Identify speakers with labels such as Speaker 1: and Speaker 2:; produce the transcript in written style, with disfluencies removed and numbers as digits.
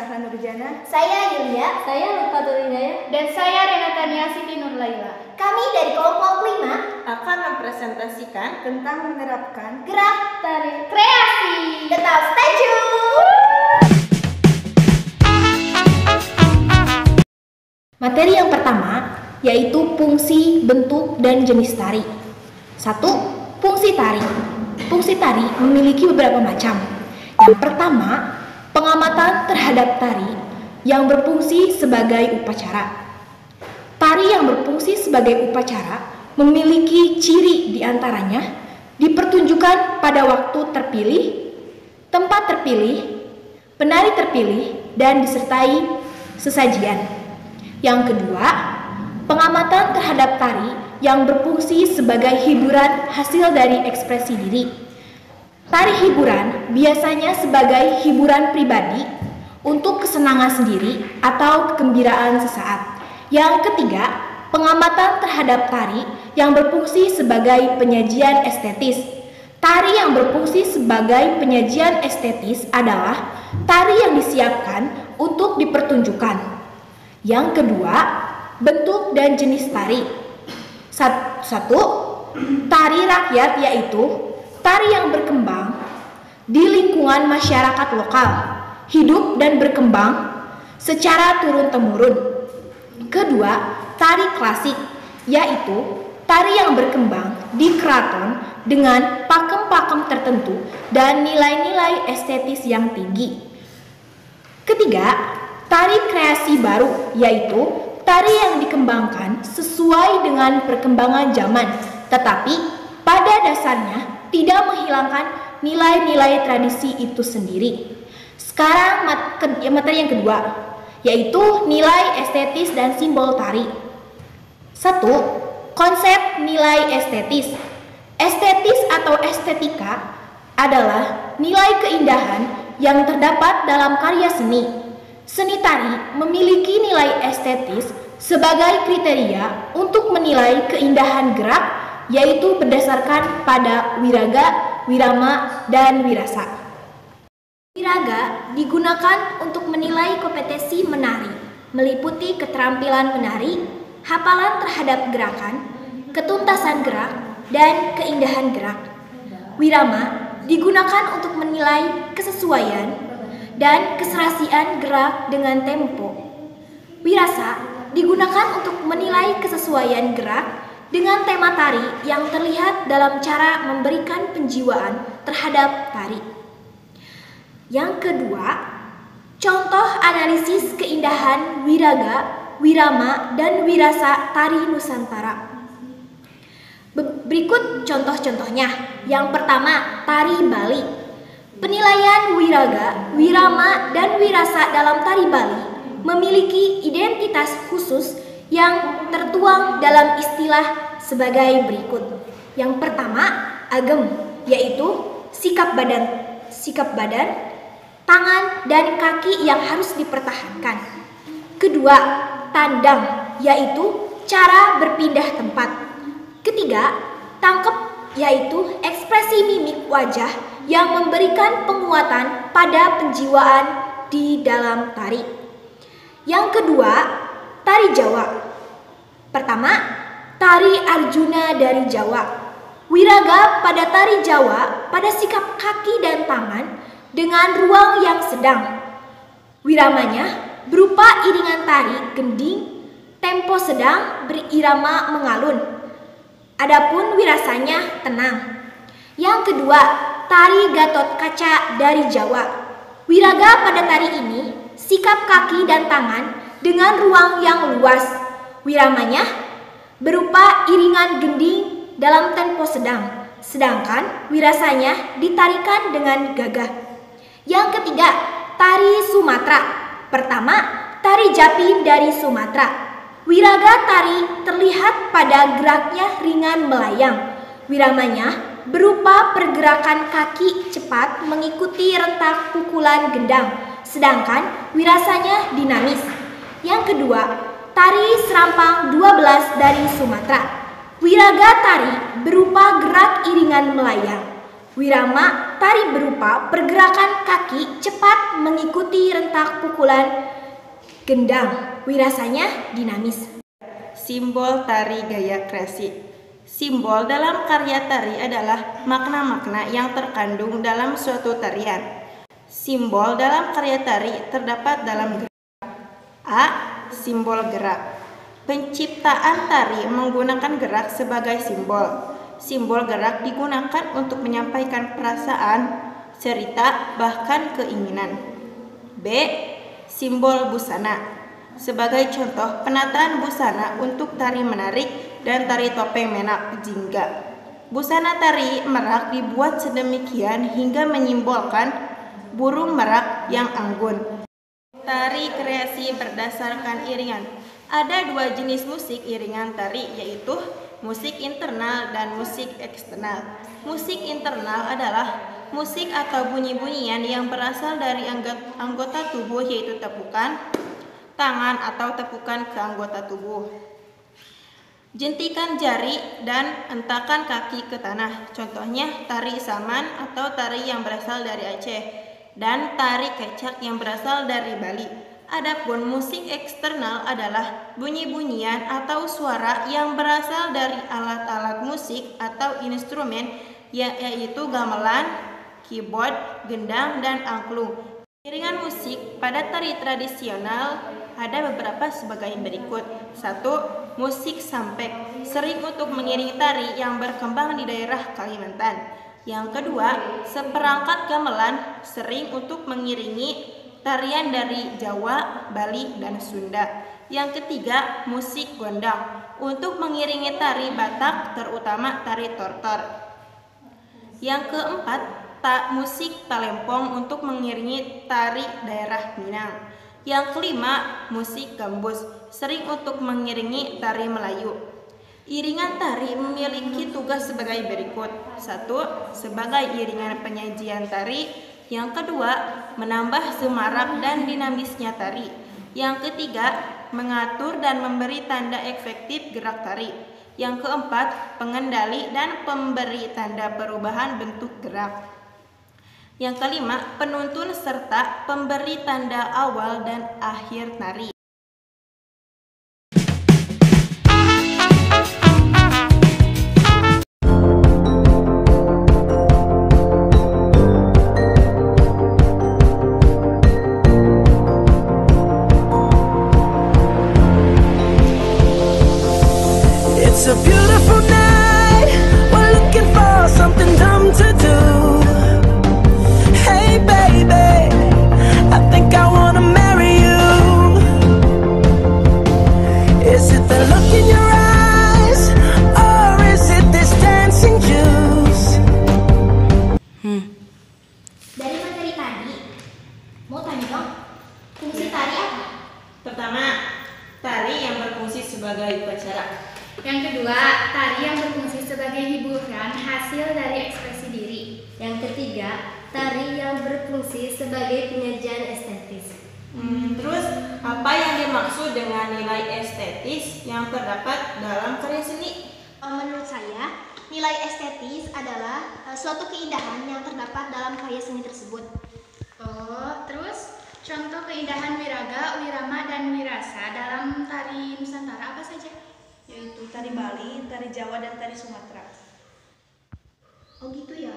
Speaker 1: Zahra Nurjana.
Speaker 2: Saya Yulia.
Speaker 3: Saya Lutfatul Hidayah.
Speaker 4: Dan saya Renata Niasiti Nurlaila.
Speaker 2: Kami dari kelompok 5
Speaker 1: akan mempresentasikan tentang menerapkan
Speaker 2: gerak
Speaker 4: Tari kreasi.
Speaker 2: Tetap stay tune. Materi yang pertama yaitu fungsi, bentuk, dan jenis tari. 1. Fungsi tari. Fungsi tari memiliki beberapa macam. Yang pertama, pengamatan terhadap tari yang berfungsi sebagai upacara. Tari yang berfungsi sebagai upacara memiliki ciri diantaranya dipertunjukkan pada waktu terpilih, tempat terpilih, penari terpilih, dan disertai sesajian. Yang kedua, pengamatan terhadap tari yang berfungsi sebagai hiburan hasil dari ekspresi diri. Tari hiburan biasanya sebagai hiburan pribadi untuk kesenangan sendiri atau kegembiraan sesaat. Yang ketiga, pengamatan terhadap tari yang berfungsi sebagai penyajian estetis. Tari yang berfungsi sebagai penyajian estetis adalah tari yang disiapkan untuk dipertunjukkan. Yang kedua, bentuk dan jenis tari. 1. Tari rakyat yaitu tari yang berkembang di lingkungan masyarakat lokal, hidup dan berkembang secara turun-temurun. Kedua, tari klasik, yaitu tari yang berkembang di keraton dengan pakem-pakem tertentu dan nilai-nilai estetis yang tinggi. Ketiga, tari kreasi baru, yaitu tari yang dikembangkan sesuai dengan perkembangan zaman, tetapi pada dasarnya tidak menghilangkan nilai-nilai tradisi itu sendiri. Sekarang materi yang kedua, yaitu nilai estetis dan simbol tari. 1. Konsep nilai estetis. Estetis atau estetika adalah nilai keindahan yang terdapat dalam karya seni. Seni tari memiliki nilai estetis sebagai kriteria untuk menilai keindahan gerak, yaitu berdasarkan pada wiraga, wirama, dan wirasa. Wiraga digunakan untuk menilai kompetensi menari, meliputi keterampilan menari, hafalan terhadap gerakan, ketuntasan gerak, dan keindahan gerak. Wirama digunakan untuk menilai kesesuaian dan keserasian gerak dengan tempo. Wirasa digunakan untuk menilai kesesuaian gerak dengan tema tari yang terlihat dalam cara memberikan penjiwaan terhadap tari. Yang kedua, contoh analisis keindahan wiraga, wirama, dan wirasa tari Nusantara. Berikut contoh-contohnya. Yang pertama, tari Bali. Penilaian wiraga, wirama, dan wirasa dalam tari Bali memiliki identitas khusus yang tertuang dalam istilah sebagai berikut. Yang pertama, agem, yaitu sikap badan, tangan, dan kaki yang harus dipertahankan. Kedua, tandang, yaitu cara berpindah tempat. Ketiga, tangkep, yaitu ekspresi mimik wajah yang memberikan penguatan pada penjiwaan di dalam tari. Yang kedua, tari Jawa. Pertama, tari Arjuna dari Jawa. Wiraga pada tari Jawa pada sikap kaki dan tangan dengan ruang yang sedang. Wiramanya berupa iringan tari gending, tempo sedang berirama mengalun. Adapun wirasanya tenang. Yang kedua, tari Gatot Kaca dari Jawa. Wiraga pada tari ini sikap kaki dan tangan dengan ruang yang luas. Wiramanya berupa iringan gending dalam tempo sedang, sedangkan wirasanya ditarikan dengan gagah. Yang ketiga, tari Sumatera. Pertama, tari Japin dari Sumatera. Wiraga tari terlihat pada geraknya ringan melayang. Wiramanya berupa pergerakan kaki cepat mengikuti rentak pukulan gendang, sedangkan wirasanya dinamis. Yang kedua, tari Serampang 12 dari Sumatera. Wiraga tari berupa gerak iringan melayang. Wirama, tari berupa pergerakan kaki cepat mengikuti rentak pukulan gendang. Wirasanya dinamis.
Speaker 1: Simbol tari gaya kreasi. Simbol dalam karya tari adalah makna-makna yang terkandung dalam suatu tarian. Simbol dalam karya tari terdapat dalam gerak. A. Simbol gerak. Penciptaan tari menggunakan gerak sebagai simbol. Simbol gerak digunakan untuk menyampaikan perasaan, cerita, bahkan keinginan. B. Simbol busana. Sebagai contoh, penataan busana untuk tari menarik dan tari topeng menak jingga. Busana tari merak dibuat sedemikian hingga menyimbolkan burung merak yang anggun. Tari kreasi berdasarkan iringan. Ada dua jenis musik iringan tari, yaitu musik internal dan musik eksternal. Musik internal adalah musik atau bunyi-bunyian yang berasal dari anggota tubuh, yaitu tepukan tangan atau tepukan ke anggota tubuh, jentikan jari, dan entakan kaki ke tanah. Contohnya tari saman atau tari yang berasal dari Aceh dan tari kecak yang berasal dari Bali. Adapun musik eksternal adalah bunyi-bunyian atau suara yang berasal dari alat-alat musik atau instrumen, yaitu gamelan, keyboard, gendang, dan angklung. Iringan musik pada tari tradisional ada beberapa sebagai berikut. 1. Musik sampek, sering untuk mengiringi tari yang berkembang di daerah Kalimantan. Yang kedua, seperangkat gamelan, sering untuk mengiringi tarian dari Jawa, Bali, dan Sunda. Yang ketiga, musik gondang, untuk mengiringi tari Batak, terutama tari tortor. Yang keempat, musik talempong, untuk mengiringi tari daerah Minang. Yang kelima, musik gambus, sering untuk mengiringi tari Melayu. Iringan tari memiliki tugas sebagai berikut. 1. Sebagai iringan penyajian tari. Yang kedua, menambah semarak dan dinamisnya tari. Yang ketiga, mengatur dan memberi tanda efektif gerak tari. Yang keempat, pengendali dan pemberi tanda perubahan bentuk gerak. Yang kelima, penuntun serta pemberi tanda awal dan akhir tari.
Speaker 3: It's a beautiful night. We're looking for something dumb to do. Hey baby, I think I wanna marry you. Is it the look in your eyes, or is it this dancing juice?
Speaker 2: Dari materi tadi, mau tanya dong, fungsi tari apa?
Speaker 1: Pertama, tari yang berfungsi sebagai upacara.
Speaker 4: Yang kedua, tari yang berfungsi sebagai hiburan hasil dari ekspresi diri.
Speaker 5: Yang ketiga, tari yang berfungsi sebagai penyajian estetis.
Speaker 1: Terus, apa yang dimaksud dengan nilai estetis yang terdapat dalam karya seni?
Speaker 2: Menurut saya, nilai estetis adalah suatu keindahan yang terdapat dalam karya seni tersebut.
Speaker 4: Oh, terus contoh keindahan wiraga, wirama, dan wirasa dalam tari Nusantara apa saja?
Speaker 1: Yaitu tari Bali, tari Jawa, dan tari Sumatera.
Speaker 2: Oh gitu ya.